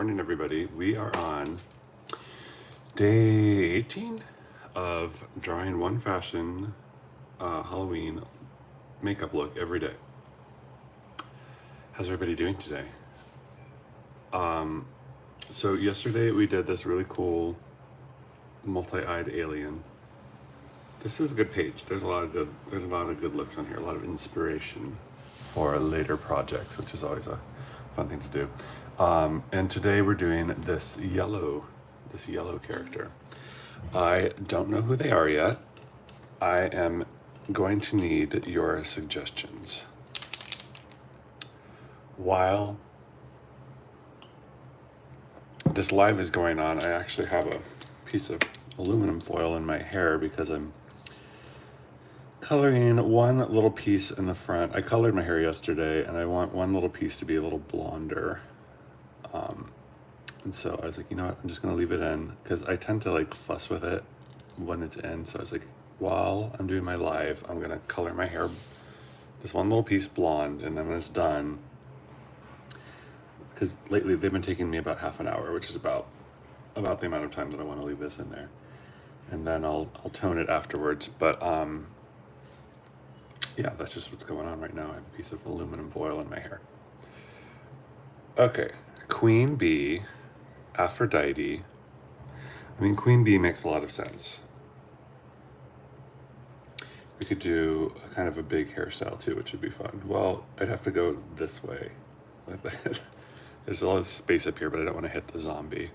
morning, everybody. We are on day 18 of drawing one fashion Halloween makeup look every day. How's everybody doing today? So yesterday we did this really cool multi-eyed alien. This is a good page. There's a lot of good looks on here, a lot of inspiration for later projects, which is always a fun thing to do. And today we're doing this yellow character. I don't know who they are yet. I am going to need your suggestions. While this live is going on, I actually have a piece of aluminum foil in my hair because I'm coloring one little piece in the front. I colored my hair yesterday and I want one little piece to be a little blonder. And so I was like, you know what, I'm just gonna leave it in because I tend to like fuss with it when it's in. So I was like, while I'm doing my live, I'm gonna color my hair this one little piece blonde, and then when it's done, because lately they've been taking me about half an hour, which is about the amount of time that I want to leave this in there, and then I'll tone it afterwards. But yeah, that's just what's going on right now. I have a piece of aluminum foil in my hair. Okay, Queen Bee, Aphrodite. I mean, Queen Bee makes a lot of sense. We could do a kind of a big hairstyle too, which would be fun. Well, I'd have to go this way with it. There's a lot of space up here, but I don't want to hit the zombie.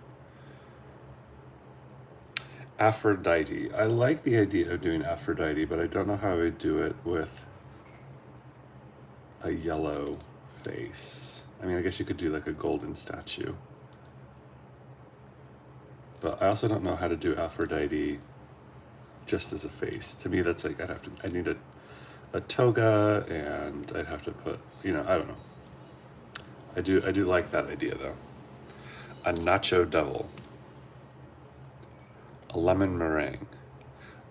Aphrodite. I like the idea of doing Aphrodite, but I don't know how I would do it with a yellow face. I mean, I guess you could do like a golden statue. But I also don't know how to do Aphrodite just as a face. To me, that's like, I need a toga, and I'd have to put, I don't know. I do like that idea though. A nacho devil. A lemon meringue.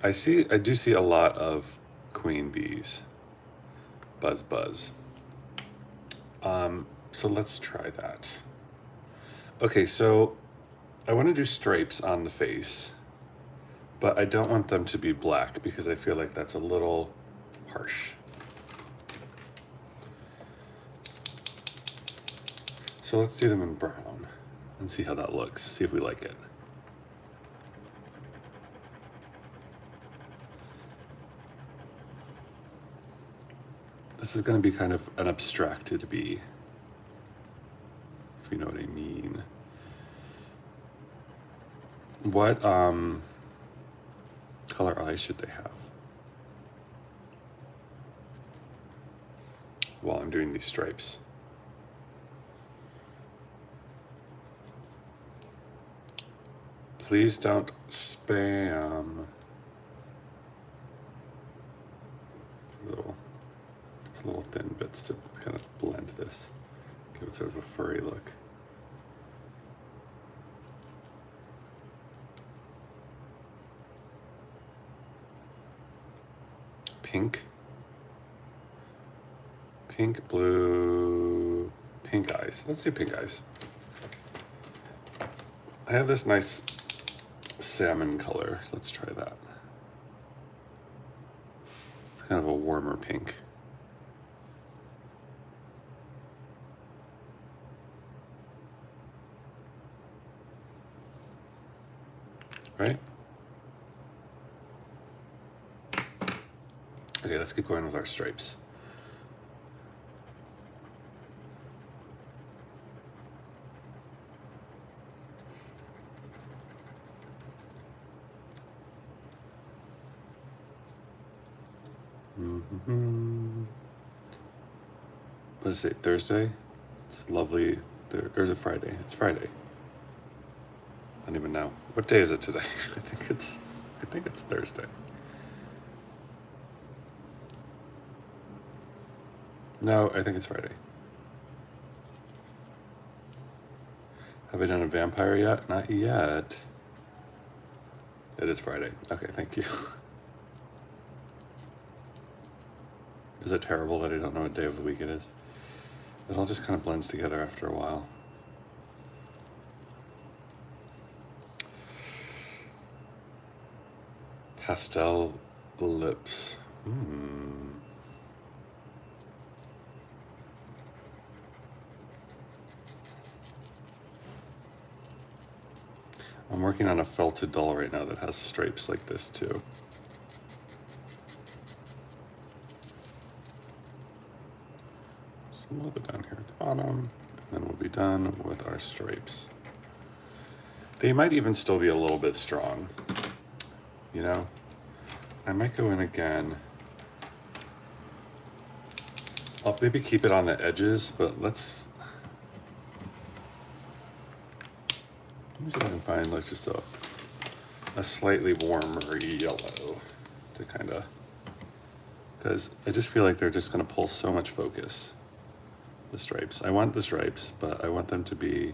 I do see a lot of queen bees. Buzz buzz. So let's try that. Okay, so I want to do stripes on the face, but I don't want them to be black because I feel like that's a little harsh. So let's do them in brown and see how that looks, see if we like it. This is going to be kind of an abstracted bee, if you know what I mean. What color eyes should they have while I'm doing these stripes? Please don't spam. Just little thin bits to kind of blend this, give it sort of a furry look. Pink, blue, pink eyes. Let's do pink eyes. I have this nice salmon color. So let's try that. It's kind of a warmer pink. Right? Okay, let's keep going with our stripes. What is it, Thursday? It's lovely. Or is it Friday? It's Friday. I don't even know. What day is it today? I think it's Thursday. No, I think it's Friday. Have I done a vampire yet? Not yet. It is Friday. Okay, thank you. Is it terrible that I don't know what day of the week it is? It all just kind of blends together after a while. Pastel lips. I'm working on a felted doll right now that has stripes like this too. Just a little bit down here at the bottom, and then we'll be done with our stripes. They might even still be a little bit strong, you know? I might go in again. I'll maybe keep it on the edges, but let me see if I can find like just a slightly warmer yellow to kind of, because I just feel like they're just going to pull so much focus, the stripes. I want the stripes, but I want them to be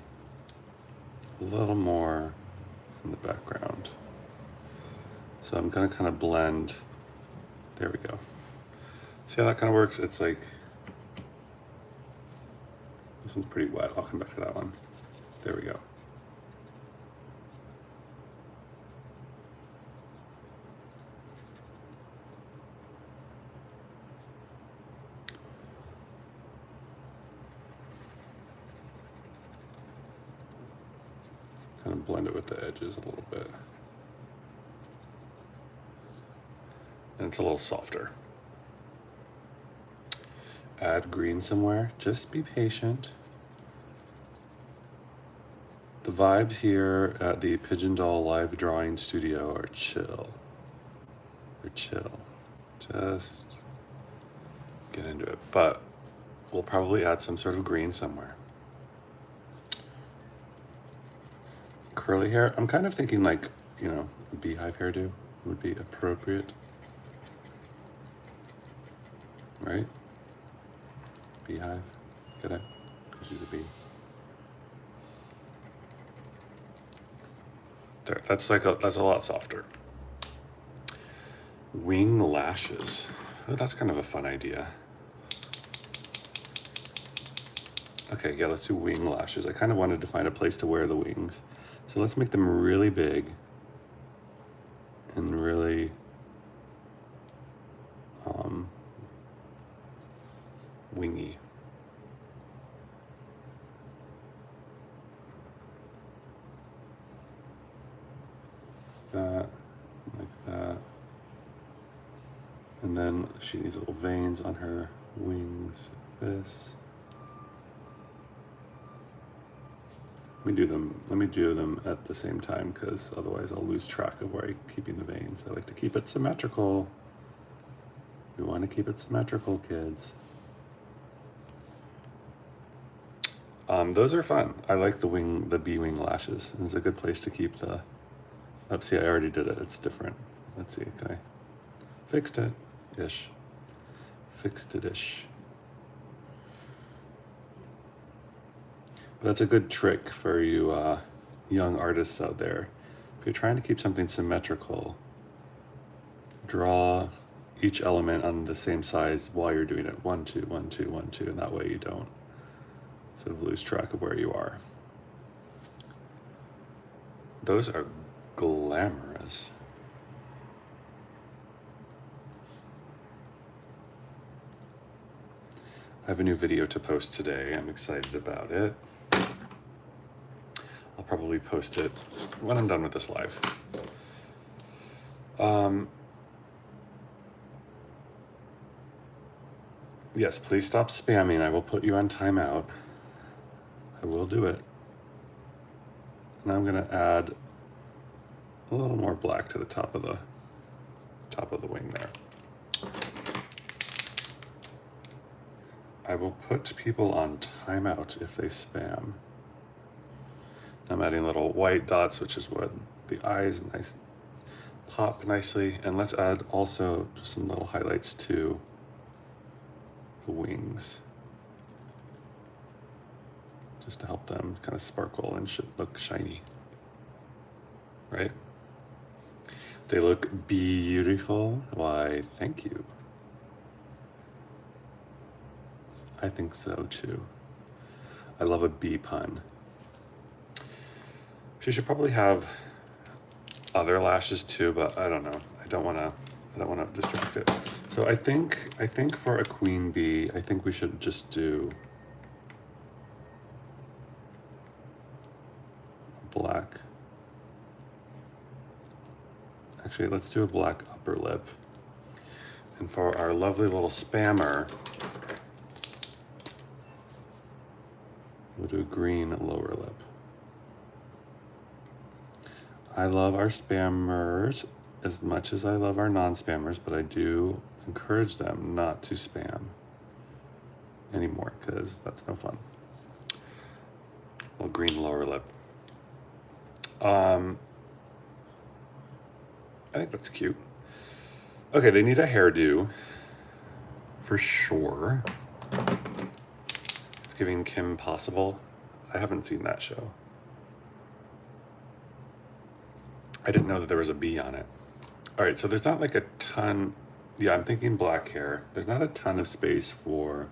a little more in the background. So I'm going to kind of blend. There we go. See how that kind of works? It's like, this one's pretty wet. I'll come back to that one. There we go. Kind of blend it with the edges a little bit. And it's a little softer. Add green somewhere. Just be patient. The vibes here at the Pigeon Doll Live Drawing Studio are chill. They're chill. Just get into it. But we'll probably add some sort of green somewhere. Curly hair. I'm kind of thinking like, you know, a beehive hairdo would be appropriate. Right? Beehive. Get it? Because she's a bee. There. That's a lot softer. Wing lashes. Oh, that's kind of a fun idea. Okay, yeah, let's do wing lashes. I kind of wanted to find a place to wear the wings. So let's make them really big and really wingy. That, like that. And then she needs little veins on her wings, like this. Let me do them at the same time, because otherwise I'll lose track of where I'm keeping the veins. I like to keep it symmetrical. We want to keep it symmetrical, kids. Those are fun. I like the bee wing lashes. It's a good place to keep the, see, I already did it. It's different. Let's see, can I, fixed it-ish. Fixed it-ish. But that's a good trick for you young artists out there. If you're trying to keep something symmetrical, draw each element on the same size while you're doing it. 1, 2, 1, 2, 1, 2, and that way you don't sort of lose track of where you are. Those are glamorous. I have a new video to post today. I'm excited about it. I'll probably post it when I'm done with this live. Yes, please stop spamming. I will put you on timeout. I will do it. And I'm gonna add a little more black to the top of the wing there. I will put people on timeout if they spam. I'm adding little white dots, which is what the eyes nice pop nicely. And let's add also just some little highlights to the wings, just to help them kind of sparkle and should look shiny, right? They look beautiful. Why, thank you. I think so too. I love a bee pun. She should probably have other lashes too, but I don't know. I don't want to distract it. So I think for a queen bee, I think we should just do black. Actually, let's do a black upper lip. And for our lovely little spammer, we'll do a green lower lip. I love our spammers as much as I love our non-spammers, but I do encourage them not to spam anymore because that's no fun. Little green lower lip. I think that's cute. Okay, they need a hairdo for sure. It's giving Kim Possible. I haven't seen that show. I didn't know that there was a bee on it. All right, so there's not like a ton. Yeah, I'm thinking black hair. There's not a ton of space for,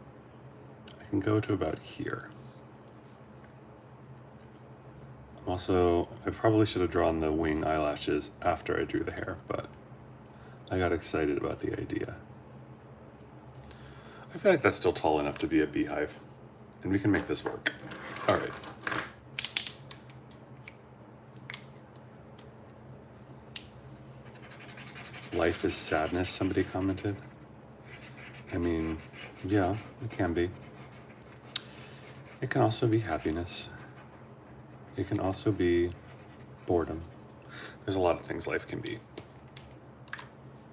I can go to about here. Also, I probably should have drawn the wing eyelashes after I drew the hair, but I got excited about the idea. I feel like that's still tall enough to be a beehive, and we can make this work. All right. Life is sadness, somebody commented. I mean, yeah, it can be. It can also be happiness. It can also be boredom. There's a lot of things life can be.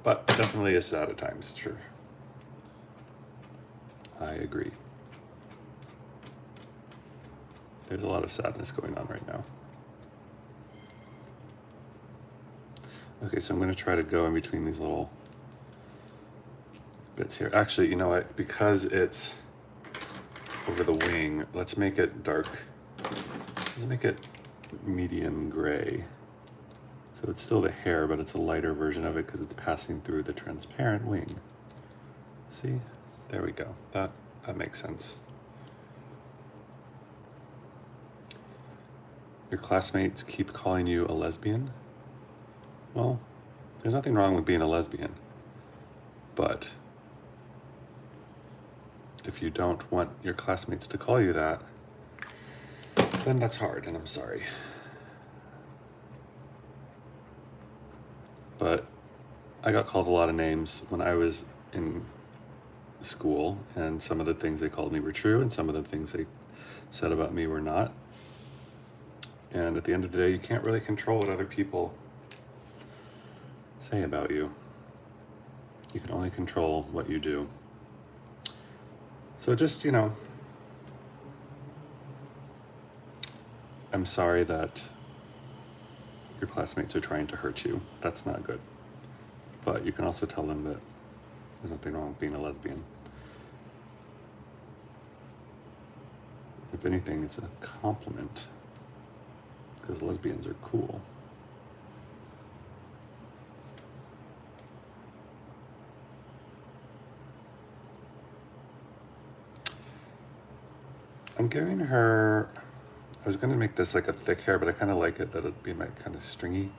But definitely is sad at times, sure. I agree. There's a lot of sadness going on right now. Okay, so I'm going to try to go in between these little bits here. Actually, you know what? Because it's over the wing, let's make it dark. Let's make it medium gray. So it's still the hair, but it's a lighter version of it because it's passing through the transparent wing. See? There we go. That makes sense. Your classmates keep calling you a lesbian? Well, there's nothing wrong with being a lesbian, but if you don't want your classmates to call you that, then that's hard, and I'm sorry. But I got called a lot of names when I was in school, and some of the things they called me were true, and some of the things they said about me were not. And at the end of the day, you can't really control what other people say about you. You can only control what you do. So just, you know, I'm sorry that your classmates are trying to hurt you. That's not good. But you can also tell them that there's nothing wrong with being a lesbian. If anything, it's a compliment, because lesbians are cool. I'm giving her, I was gonna make this like a thick hair, but I kind of like it that it'd be like kind of stringy.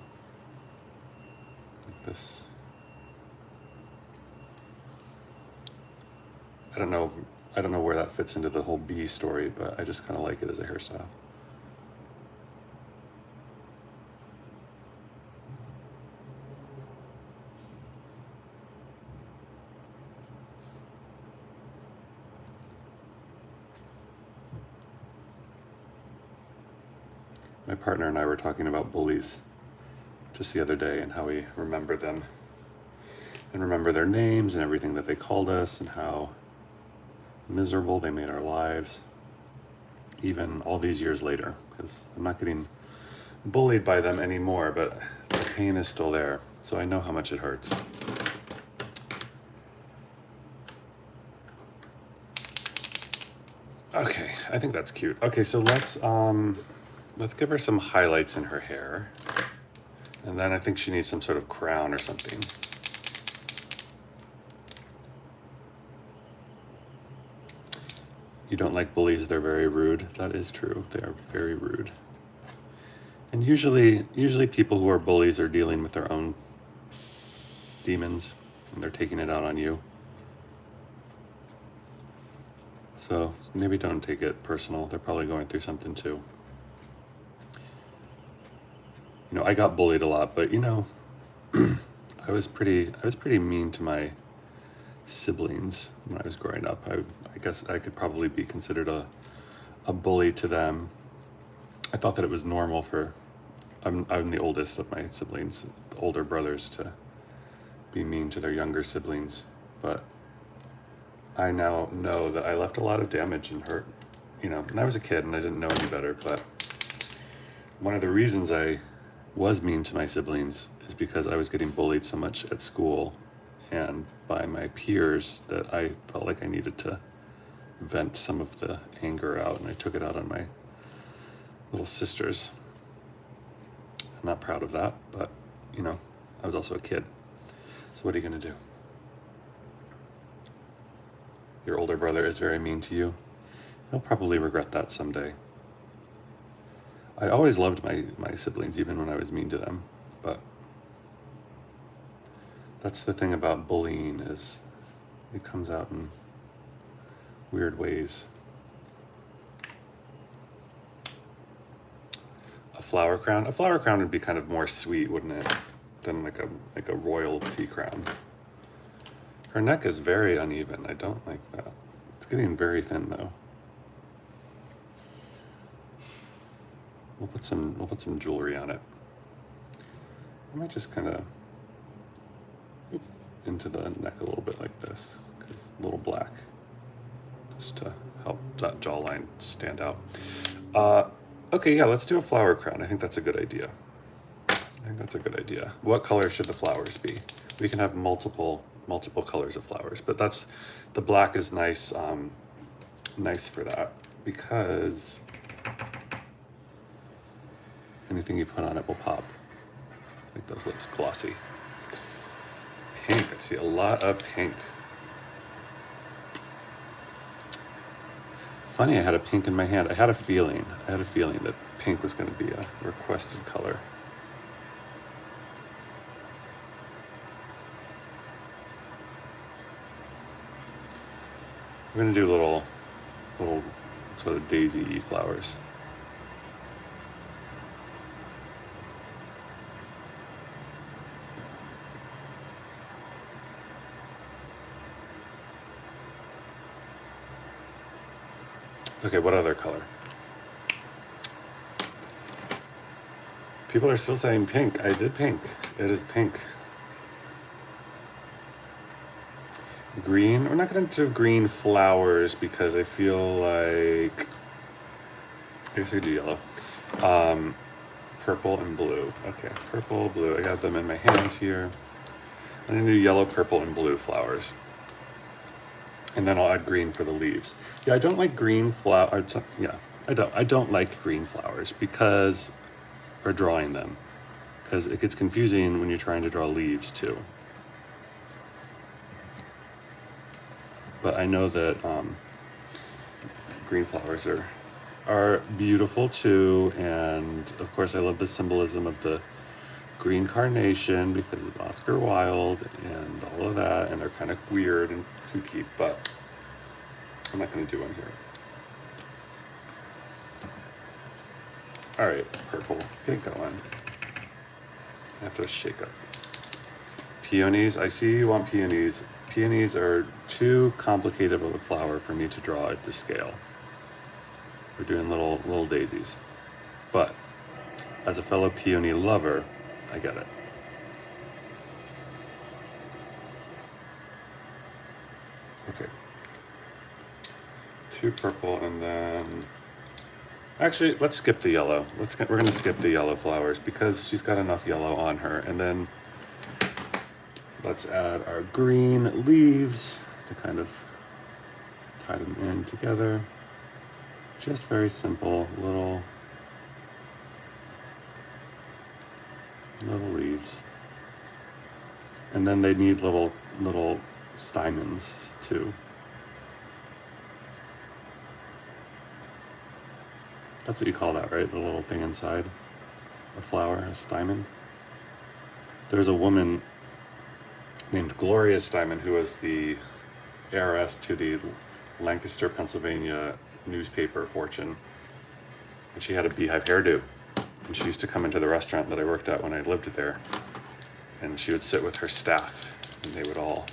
Like this. I don't know where that fits into the whole bee story, but I just kind of like it as a hairstyle. My partner and I were talking about bullies just the other day and how we remember them and remember their names and everything that they called us and how miserable they made our lives, even all these years later, because I'm not getting bullied by them anymore, but the pain is still there. So I know how much it hurts. Okay, I think that's cute. Okay, so let's give her some highlights in her hair. And then I think she needs some sort of crown or something. You don't like bullies, they're very rude. That is true, they are very rude. And usually people who are bullies are dealing with their own demons, and they're taking it out on you. So maybe don't take it personal. They're probably going through something too. You know, I got bullied a lot, but you know, I was pretty mean to my siblings when I was growing up. I guess I could probably be considered a bully to them. I thought that it was normal for, I'm the oldest of my siblings, the older brothers, to be mean to their younger siblings. But I now know that I left a lot of damage and hurt, you know, and I was a kid and I didn't know any better. But one of the reasons I was mean to my siblings is because I was getting bullied so much at school and by my peers that I felt like I needed to vent some of the anger out, and I took it out on my little sisters. I'm not proud of that, but you know, I was also a kid. So what are you gonna do? Your older brother is very mean to you. He'll probably regret that someday. I always loved my siblings, even when I was mean to them, but that's the thing about bullying, is it comes out in weird ways. A flower crown? A flower crown would be kind of more sweet, wouldn't it? Than like a royalty crown. Her neck is very uneven. I don't like that. It's getting very thin though. We'll put some jewelry on it. I might just kind of into the neck a little bit like this, because a little black, just to help that jawline stand out. Okay, yeah, let's do a flower crown. I think that's a good idea. What color should the flowers be? We can have multiple colors of flowers, but the black is nice, nice for that, because anything you put on it will pop. Make those lips glossy. Pink, I see a lot of pink. Funny, I had a pink in my hand. I had a feeling that pink was going to be a requested color. We're going to do little sort of daisy flowers. Okay, what other color? People are still saying pink. I did pink. It is pink. Green. We're not going to do green flowers because I feel like, I guess we do yellow. Purple and blue. Okay, purple, blue. I got them in my hands here. I'm going to do yellow, purple, and blue flowers. And then I'll add green for the leaves. Yeah, I don't like green flowers. Yeah, I don't like green flowers because, or drawing them, because it gets confusing when you're trying to draw leaves too. But I know that green flowers are beautiful too, and of course I love the symbolism of the green carnation because of Oscar Wilde and all of that, and they're kind of weird and kooky, but I'm not going to do one here. All right, purple, get going. I have to shake up. Peonies, I see you want peonies. Peonies are too complicated of a flower for me to draw at this scale. We're doing little daisies. But as a fellow peony lover, I get it. Okay. 2 purple, and then actually let's skip the yellow. We're gonna skip the yellow flowers because she's got enough yellow on her, and then let's add our green leaves to kind of tie them in together. Just very simple little leaves. And then they need little stamens too. That's what you call that, right? The little thing inside a flower, a stamen. There's a woman named Gloria Steinman, who was the heiress to the Lancaster, Pennsylvania newspaper fortune. And she had a beehive hairdo. And she used to come into the restaurant that I worked at when I lived there. And she would sit with her staff, and they would all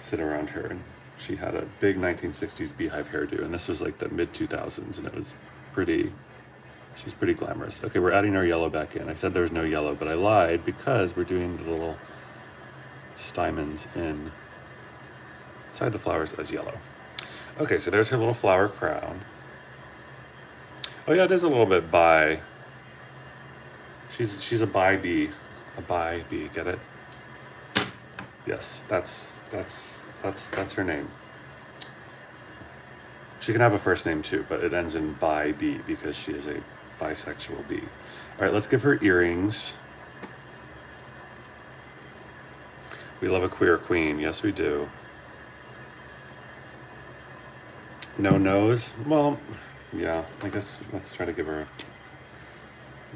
sit around her. And she had a big 1960s beehive hairdo. And this was like the mid 2000s, and it was pretty, she's pretty glamorous. Okay, we're adding our yellow back in. I said there was no yellow, but I lied because we're doing the little stamens inside the flowers as yellow. Okay, so there's her little flower crown. Oh yeah, it is a little bit bi. She's a bi bee. A bi bee, get it? Yes, that's her name. She can have a first name too, but it ends in bi bee because she is a bisexual bee. All right, let's give her earrings. We love a queer queen. Yes, we do. No nose? Well, yeah, I guess let's try to give her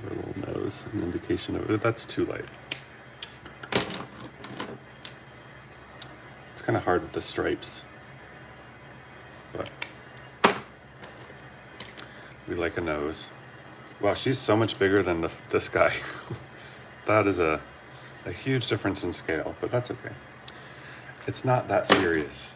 a little nose, an indication of it. That's too light. It's kind of hard with the stripes, but we like a nose. Wow, she's so much bigger than this guy. That is a huge difference in scale, but that's okay. It's not that serious.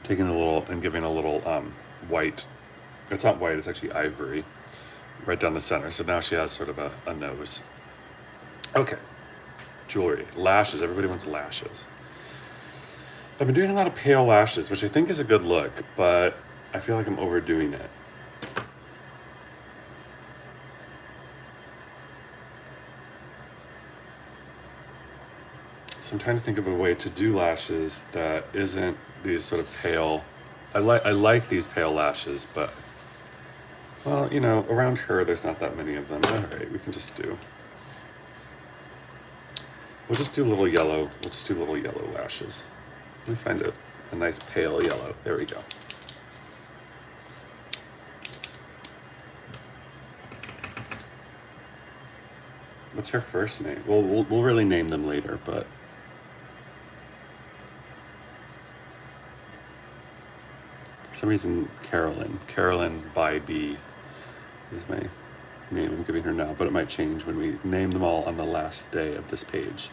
Taking a little and giving a little white. It's not white, it's actually ivory, right down the center. So now she has sort of a nose. Okay, jewelry, lashes. Everybody wants lashes. I've been doing a lot of pale lashes, which I think is a good look, but I feel like I'm overdoing it. So I'm trying to think of a way to do lashes that isn't these sort of pale. I like these pale lashes, but well, you know, around her there's not that many of them. All right, we can just do. We'll just do little yellow. We'll just do little yellow lashes. Let me find a nice pale yellow. There we go. What's her first name? Well, we'll really name them later, but for some reason, Carolyn by B is my name I'm giving her now, but it might change when we name them all on the last day of this page.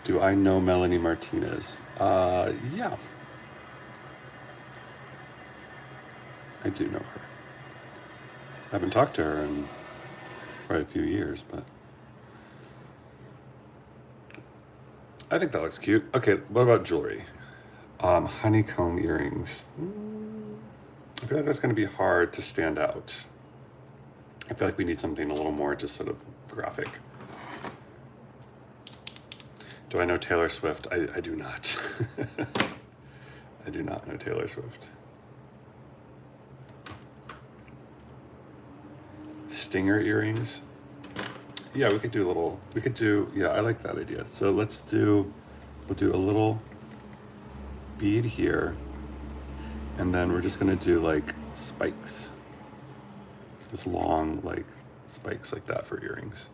Do I know Melanie Martinez? Yeah. I do know her. I haven't talked to her in probably a few years, but I think that looks cute. Okay, what about jewelry? Honeycomb earrings. I feel like that's going to be hard to stand out. I feel like we need something a little more just sort of graphic. Do I know Taylor Swift? I do not. I do not know Taylor Swift. Stinger earrings. Yeah, we could do, yeah, I like that idea. So we'll do a little bead here, and then we're just gonna do like spikes. Just long like spikes like that for earrings.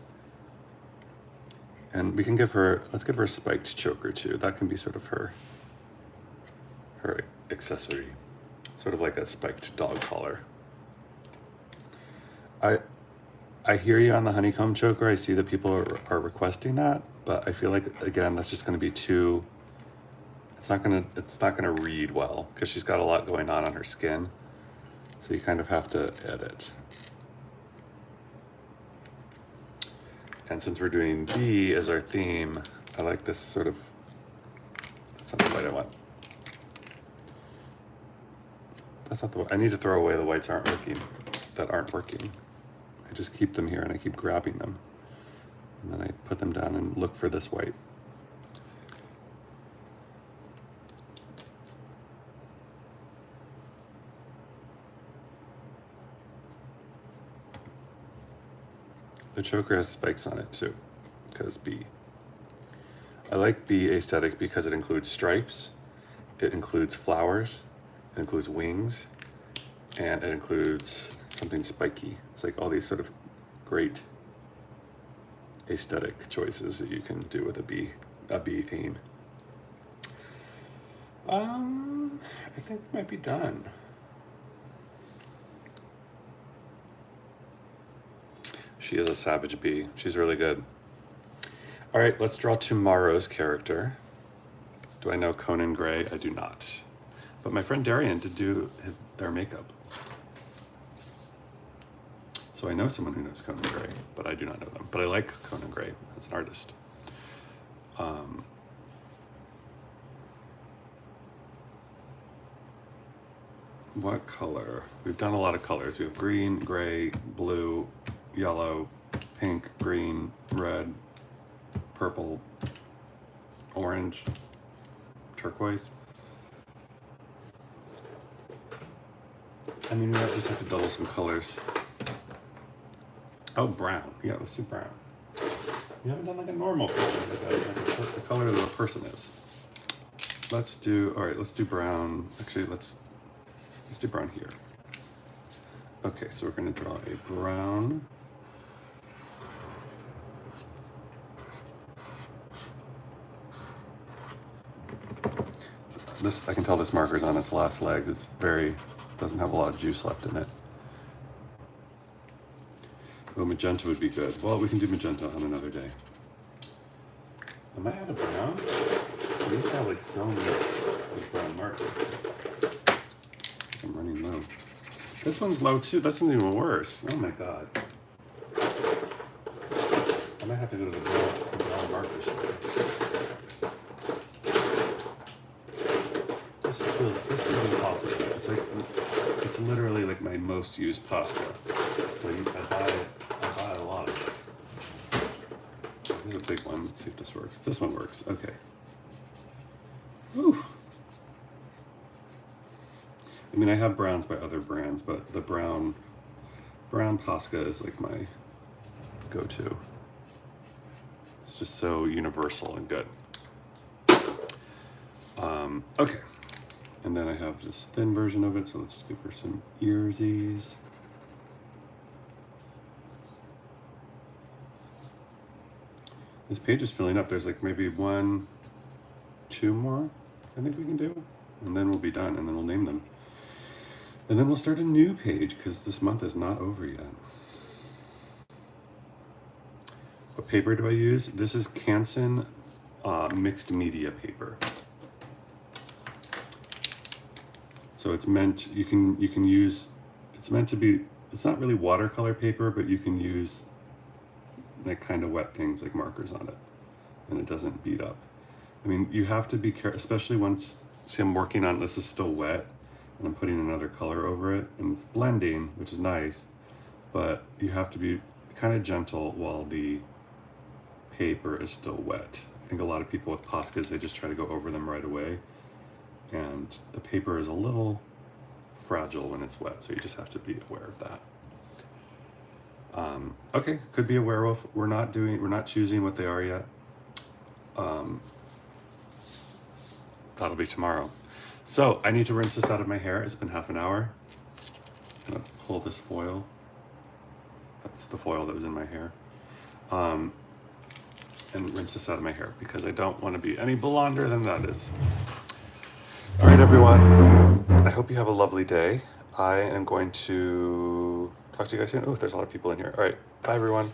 And we can let's give her a spiked choker too. That can be sort of her accessory. Sort of like a spiked dog collar. I hear you on the honeycomb choker. I see that people are requesting that, but I feel like, again, that's just going to be too, it's not going to read well because she's got a lot going on her skin. So you kind of have to edit. And since we're doing B as our theme, I like this sort of, that's not the white I want. That's not the white. I need to throw away the whites that aren't working. I just keep them here and I keep grabbing them. And then I put them down and look for this white. The choker has spikes on it too, because B. I like B aesthetic because it includes stripes It includes flowers, it includes wings, and it includes something spiky. It's like all these sort of great aesthetic choices that you can do with a bee theme. I think we might be done. She is a savage bee. She's really good. All right, let's draw tomorrow's character. Do I know Conan Gray? I do not. But my friend Darian did do their makeup. So I know someone who knows Conan Gray, but I do not know them. But I like Conan Gray as an artist. What color? We've done a lot of colors. We have green, gray, blue, yellow, pink, green, red, purple, orange, turquoise. I mean, we just have to double some colors. Oh, brown. Yeah, let's do brown. We haven't done like a normal person, like the color that a person is. Let's do, all right, let's do brown. Actually, let's do brown here. Okay, so we're gonna draw a brown. This, I can tell this marker's on its last legs. It's doesn't have a lot of juice left in it. Oh, magenta would be good. Well, we can do magenta on another day. Am I out of brown? I used to have like so many brown markers. I'm running low. This one's low too. That's even worse. Oh my god. I might have to go to the brown marker store. This feels impossible. It's literally like my most used pasta. So I buy a lot of it. Here's a big one. Let's see if this works. This one works. Okay. Whew. I mean, I have browns by other brands, but the brown Posca is like my go-to. It's just so universal and good. Okay. And then I have this thin version of it, so let's give her some earsies. This page is filling up. There's like maybe 1, 2 more I think we can do, and then we'll be done, and then we'll name them. And then we'll start a new page because this month is not over yet. What paper do I use? This is Canson mixed media paper. So it's meant, you can use, it's meant to be, it's not really watercolor paper, but you can use like kind of wet things like markers on it, and it doesn't beat up. I mean, you have to be careful, especially once, see I'm working on, this is still wet, and I'm putting another color over it, and it's blending, which is nice, but you have to be kind of gentle while the paper is still wet. I think a lot of people with Poscas, they just try to go over them right away, and the paper is a little fragile when it's wet, so you just have to be aware of that. Okay, could be a werewolf. We're not choosing what they are yet. That'll be tomorrow. So I need to rinse this out of my hair. It's been half an hour. I'm gonna pull this foil. That's the foil that was in my hair. And rinse this out of my hair because I don't want to be any blonder than that is. All right, everyone. I hope you have a lovely day. I am going to talk to you guys soon. Oh, there's a lot of people in here. All right, bye, everyone.